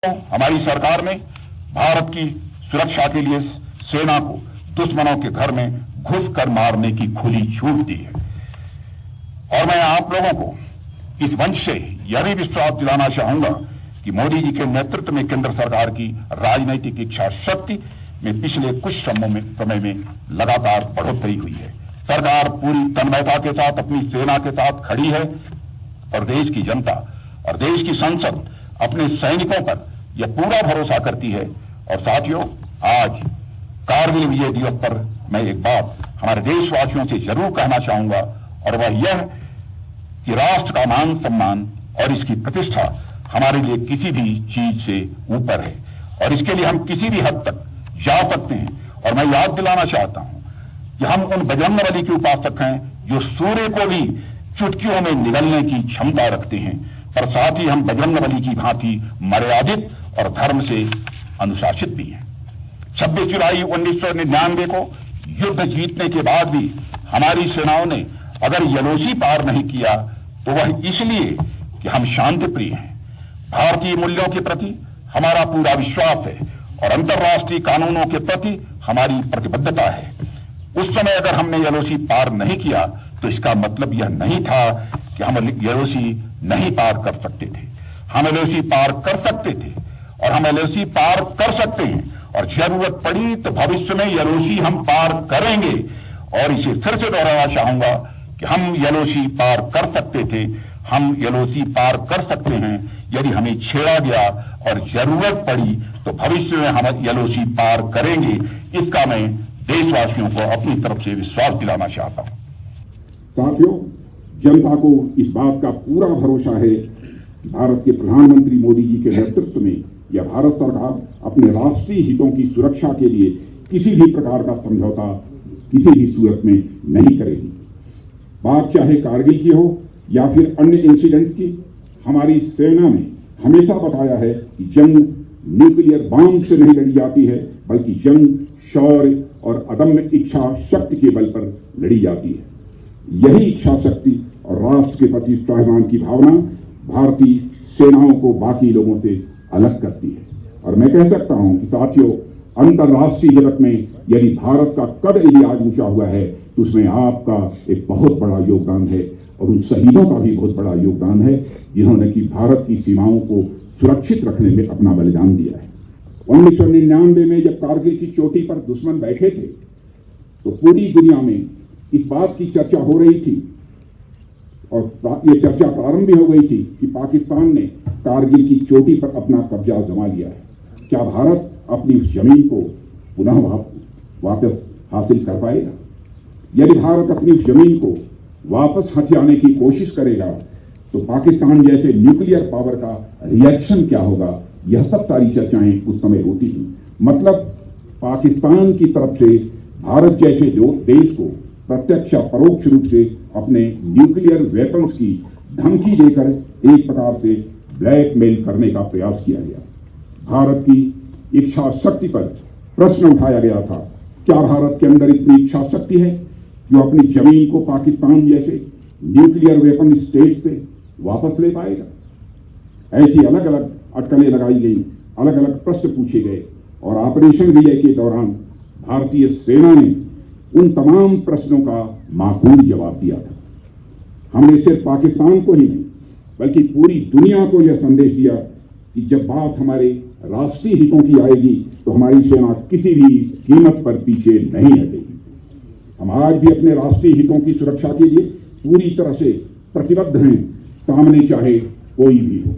हमारी सरकार ने भारत की सुरक्षा के लिए सेना को दुश्मनों के घर में घुसकर मारने की खुली छूट दी है और मैं आप लोगों को इस मंच से यह भी विश्वास दिलाना चाहूंगा कि मोदी जी के नेतृत्व में केंद्र सरकार की राजनीतिक इच्छा शक्ति में पिछले कुछ समय में लगातार बढ़ोतरी हुई है। सरकार पूरी तन्मयता के साथ अपनी सेना के साथ खड़ी है और देश की जनता और देश की संसद अपने सैनिकों पर यह पूरा भरोसा करती है। और साथियों, आज कारगिल विजय दिवस पर मैं एक बात हमारे देशवासियों से जरूर कहना चाहूंगा और वह यह कि राष्ट्र का मान सम्मान और इसकी प्रतिष्ठा हमारे लिए किसी भी चीज से ऊपर है और इसके लिए हम किसी भी हद तक जा सकते हैं। और मैं याद दिलाना चाहता हूं कि हम उन बजरंगबली के उपासक हैं जो सूर्य को भी चुटकियों में निगलने की क्षमता रखते हैं, पर साथ ही हम बजरंगबली की भांति मर्यादित और धर्म से अनुशासित भी हैं। 26 जुलाई 1999 को युद्ध जीतने के बाद भी हमारी सेनाओं ने अगर यलोसी पार नहीं किया तो वह इसलिए कि हम शांति प्रिय हैं। भारतीय मूल्यों के प्रति हमारा पूरा विश्वास है और अंतर्राष्ट्रीय कानूनों के प्रति हमारी प्रतिबद्धता है। उस समय अगर हमने यलोसी पार नहीं किया तो इसका मतलब यह नहीं था कि हम यलोसी नहीं पार कर सकते थे। हम यलोसी पार कर सकते थे और हम यलोसी पार कर सकते हैं और जरूरत पड़ी तो भविष्य में यलोसी हम पार करेंगे। और इसे फिर से दोहराना चाहूंगा कि हम यलोसी पार कर सकते थे, हम यलोसी पार कर सकते हैं यदि हमें छेड़ा गया और जरूरत पड़ी तो भविष्य में हम यलोसी पार करेंगे। इसका मैं देशवासियों को अपनी तरफ से विश्वास दिलाना चाहता हूं। साथियों, जनता को इस बात का पूरा भरोसा है कि भारत के प्रधानमंत्री मोदी जी के नेतृत्व में यह भारत सरकार अपने राष्ट्रीय हितों की सुरक्षा के लिए किसी भी प्रकार का समझौता किसी भी सूरत में नहीं करेगी। बात चाहे कारगिल की हो या फिर अन्य इंसिडेंट की, हमारी सेना ने हमेशा बताया है कि जंग न्यूक्लियर बम से नहीं लड़ी जाती है, बल्कि जंग शौर्य और अदम्य इच्छा शक्ति के बल पर लड़ी जाती है। यही इच्छा शक्ति और राष्ट्र के प्रति स्वाभिमान की भावना भारतीय सेनाओं को बाकी लोगों से अलग करती है। और मैं कह सकता हूं कि साथियों, अंतर्राष्ट्रीय जगत में यदि भारत का कद यदि आज ऊंचा हुआ है तो उसमें आपका एक बहुत बड़ा योगदान है और उन शहीदों का भी बहुत बड़ा योगदान है जिन्होंने कि भारत की सीमाओं को सुरक्षित रखने में अपना बलिदान दिया है। 1999 में जब कारगिल की चोटी पर दुश्मन बैठे थे तो पूरी दुनिया में इस बात की चर्चा हो रही थी और ये चर्चा प्रारंभ भी हो गई थी कि पाकिस्तान ने कारगिल की चोटी पर अपना कब्जा जमा लिया है। क्या भारत अपनी उस जमीन को पुनः वापस हासिल कर पाएगा? यदि भारत अपनी उस जमीन को वापस हथियाने की कोशिश करेगा तो पाकिस्तान जैसे न्यूक्लियर पावर का रिएक्शन क्या होगा? यह सब सारी चर्चाएं उस समय होती थी। मतलब पाकिस्तान की तरफ से भारत जैसे देश को प्रत्यक्ष या परोक्ष रूप से अपने न्यूक्लियर वेपन्स की धमकी देकर एक प्रकार से ब्लैकमेल करने का प्रयास किया गया। भारत की इच्छा शक्ति पर प्रश्न उठाया गया था, क्या भारत के अंदर इतनी इच्छा शक्ति है जो अपनी जमीन को पाकिस्तान जैसे न्यूक्लियर वेपन स्टेट से वापस ले पाएगा? ऐसी अलग अलग अटकलें लगाई गई, अलग अलग प्रश्न पूछे गए और ऑपरेशन विजय के दौरान भारतीय सेना ने उन तमाम प्रश्नों का माकूल जवाब दिया था। हमने सिर्फ पाकिस्तान को ही नहीं बल्कि पूरी दुनिया को यह संदेश दिया कि जब बात हमारे राष्ट्रीय हितों की आएगी तो हमारी सेना किसी भी कीमत पर पीछे नहीं हटेगी। हम आज भी अपने राष्ट्रीय हितों की सुरक्षा के लिए पूरी तरह से प्रतिबद्ध हैं, सामने चाहे कोई भी हो।